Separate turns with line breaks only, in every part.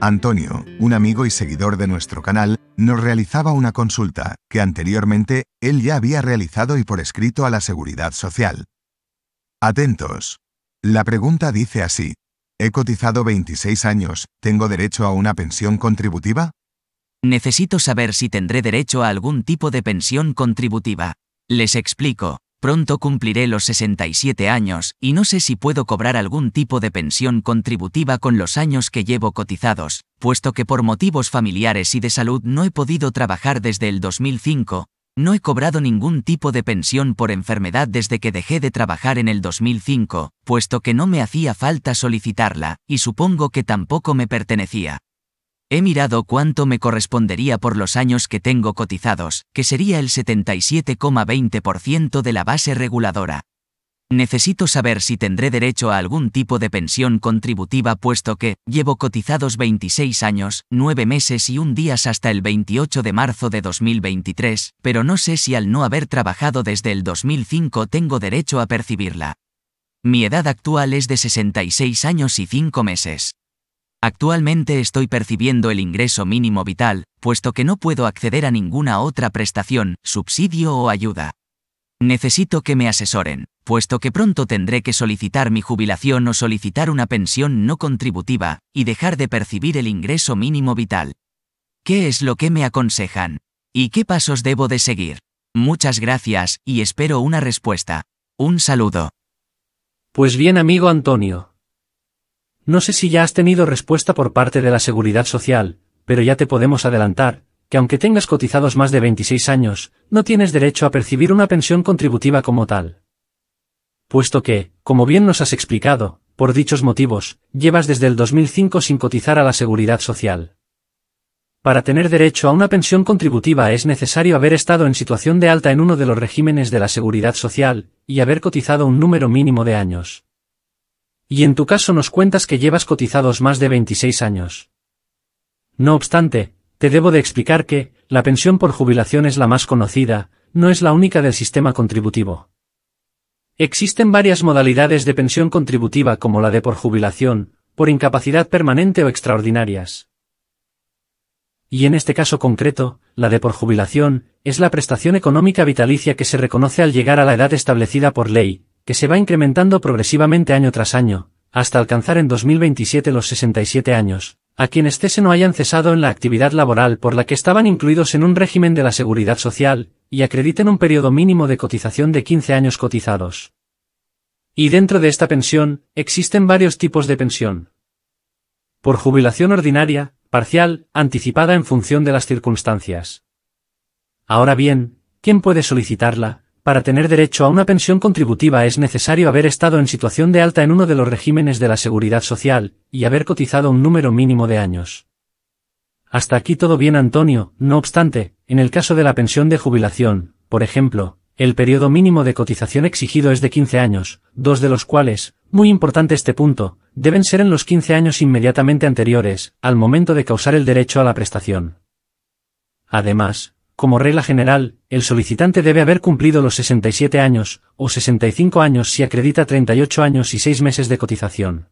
Antonio, un amigo y seguidor de nuestro canal, nos realizaba una consulta que anteriormente él ya había realizado y por escrito a la Seguridad Social. Atentos. La pregunta dice así: he cotizado 26 años, ¿tengo derecho a una pensión contributiva?
Necesito saber si tendré derecho a algún tipo de pensión contributiva. Les explico. Pronto cumpliré los 67 años, y no sé si puedo cobrar algún tipo de pensión contributiva con los años que llevo cotizados, puesto que por motivos familiares y de salud no he podido trabajar desde el 2005, no he cobrado ningún tipo de pensión por enfermedad desde que dejé de trabajar en el 2005, puesto que no me hacía falta solicitarla, y supongo que tampoco me pertenecía. He mirado cuánto me correspondería por los años que tengo cotizados, que sería el 77,20% de la base reguladora. Necesito saber si tendré derecho a algún tipo de pensión contributiva puesto que llevo cotizados 26 años, 9 meses y 1 día hasta el 28 de marzo de 2023, pero no sé si al no haber trabajado desde el 2005 tengo derecho a percibirla. Mi edad actual es de 66 años y 5 meses. Actualmente estoy percibiendo el ingreso mínimo vital, puesto que no puedo acceder a ninguna otra prestación, subsidio o ayuda. Necesito que me asesoren, puesto que pronto tendré que solicitar mi jubilación o solicitar una pensión no contributiva, y dejar de percibir el ingreso mínimo vital. ¿Qué es lo que me aconsejan? ¿Y qué pasos debo de seguir? Muchas gracias, y espero una respuesta. Un saludo.
Pues bien, amigo Antonio. No sé si ya has tenido respuesta por parte de la Seguridad Social, pero ya te podemos adelantar, que aunque tengas cotizados más de 26 años, no tienes derecho a percibir una pensión contributiva como tal. Puesto que, como bien nos has explicado, por dichos motivos, llevas desde el 2005 sin cotizar a la Seguridad Social. Para tener derecho a una pensión contributiva es necesario haber estado en situación de alta en uno de los regímenes de la Seguridad Social, y haber cotizado un número mínimo de años. Y en tu caso nos cuentas que llevas cotizados más de 26 años. No obstante, te debo de explicar que, la pensión por jubilación es la más conocida, no es la única del sistema contributivo. Existen varias modalidades de pensión contributiva como la de por jubilación, por incapacidad permanente o extraordinarias. Y en este caso concreto, la de por jubilación, es la prestación económica vitalicia que se reconoce al llegar a la edad establecida por ley, que se va incrementando progresivamente año tras año, hasta alcanzar en 2027 los 67 años, a quienes cesen o hayan cesado en la actividad laboral por la que estaban incluidos en un régimen de la Seguridad Social, y acrediten un periodo mínimo de cotización de 15 años cotizados. Y dentro de esta pensión, existen varios tipos de pensión. Por jubilación ordinaria, parcial, anticipada en función de las circunstancias. Ahora bien, ¿quién puede solicitarla? Para tener derecho a una pensión contributiva es necesario haber estado en situación de alta en uno de los regímenes de la Seguridad Social, y haber cotizado un número mínimo de años. Hasta aquí todo bien, Antonio. No obstante, en el caso de la pensión de jubilación, por ejemplo, el periodo mínimo de cotización exigido es de 15 años, 2 de los cuales, muy importante este punto, deben ser en los 15 años inmediatamente anteriores, al momento de causar el derecho a la prestación. Además, como regla general, el solicitante debe haber cumplido los 67 años, o 65 años si acredita 38 años y 6 meses de cotización.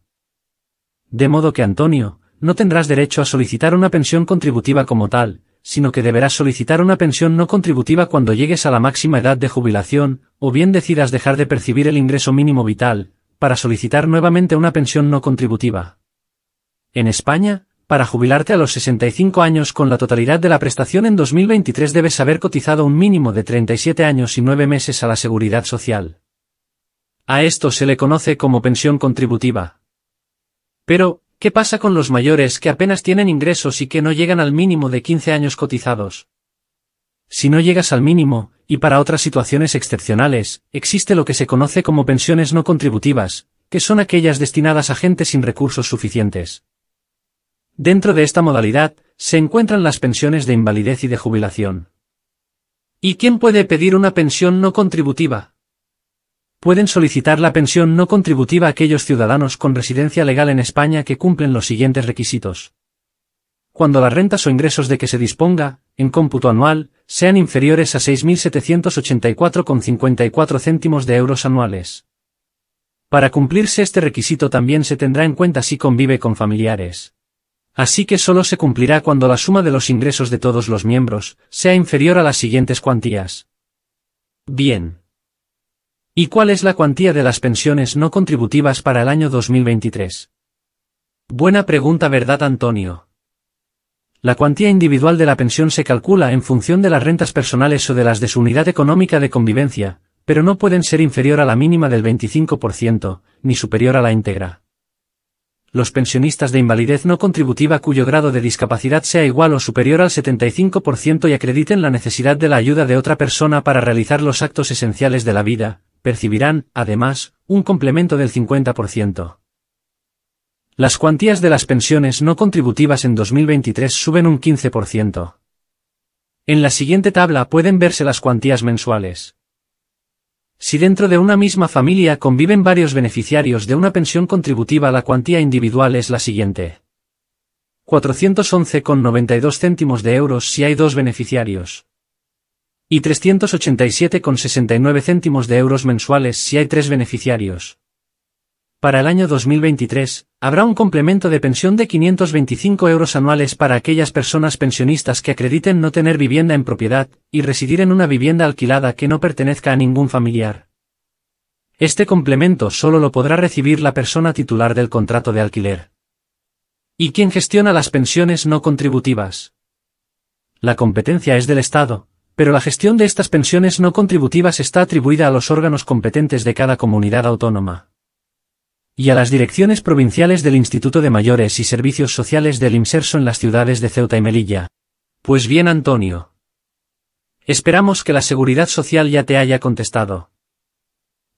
De modo que, Antonio, no tendrás derecho a solicitar una pensión contributiva como tal, sino que deberás solicitar una pensión no contributiva cuando llegues a la máxima edad de jubilación, o bien decidas dejar de percibir el ingreso mínimo vital, para solicitar nuevamente una pensión no contributiva. En España, para jubilarte a los 65 años con la totalidad de la prestación en 2023 debes haber cotizado un mínimo de 37 años y 9 meses a la Seguridad Social. A esto se le conoce como pensión contributiva. Pero, ¿qué pasa con los mayores que apenas tienen ingresos y que no llegan al mínimo de 15 años cotizados? Si no llegas al mínimo, y para otras situaciones excepcionales, existe lo que se conoce como pensiones no contributivas, que son aquellas destinadas a gente sin recursos suficientes. Dentro de esta modalidad, se encuentran las pensiones de invalidez y de jubilación. ¿Y quién puede pedir una pensión no contributiva? Pueden solicitar la pensión no contributiva aquellos ciudadanos con residencia legal en España que cumplen los siguientes requisitos. Cuando las rentas o ingresos de que se disponga, en cómputo anual, sean inferiores a 6.784,54 céntimos de euros anuales. Para cumplirse este requisito también se tendrá en cuenta si convive con familiares. Así que solo se cumplirá cuando la suma de los ingresos de todos los miembros sea inferior a las siguientes cuantías. Bien. ¿Y cuál es la cuantía de las pensiones no contributivas para el año 2023? Buena pregunta, ¿verdad, Antonio? La cuantía individual de la pensión se calcula en función de las rentas personales o de las de su unidad económica de convivencia, pero no pueden ser inferior a la mínima del 25%, ni superior a la íntegra. Los pensionistas de invalidez no contributiva cuyo grado de discapacidad sea igual o superior al 75% y acrediten la necesidad de la ayuda de otra persona para realizar los actos esenciales de la vida, percibirán, además, un complemento del 50%. Las cuantías de las pensiones no contributivas en 2023 suben un 15%. En la siguiente tabla pueden verse las cuantías mensuales. Si dentro de una misma familia conviven varios beneficiarios de una pensión contributiva, la cuantía individual es la siguiente. 411,92 céntimos de euros si hay 2 beneficiarios. Y 387,69 céntimos de euros mensuales si hay 3 beneficiarios. Para el año 2023, habrá un complemento de pensión de 525 euros anuales para aquellas personas pensionistas que acrediten no tener vivienda en propiedad y residir en una vivienda alquilada que no pertenezca a ningún familiar. Este complemento solo lo podrá recibir la persona titular del contrato de alquiler. ¿Y quién gestiona las pensiones no contributivas? La competencia es del Estado, pero la gestión de estas pensiones no contributivas está atribuida a los órganos competentes de cada comunidad autónoma y a las direcciones provinciales del Instituto de Mayores y Servicios Sociales del IMSERSO en las ciudades de Ceuta y Melilla. Pues bien, Antonio. Esperamos que la Seguridad Social ya te haya contestado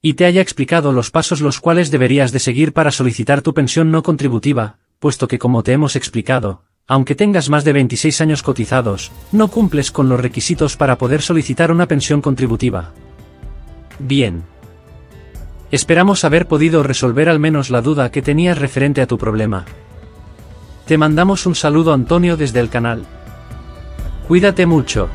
y te haya explicado los pasos los cuales deberías de seguir para solicitar tu pensión no contributiva, puesto que, como te hemos explicado, aunque tengas más de 26 años cotizados, no cumples con los requisitos para poder solicitar una pensión contributiva. Bien. Esperamos haber podido resolver al menos la duda que tenías referente a tu problema. Te mandamos un saludo, Antonio, desde el canal. Cuídate mucho.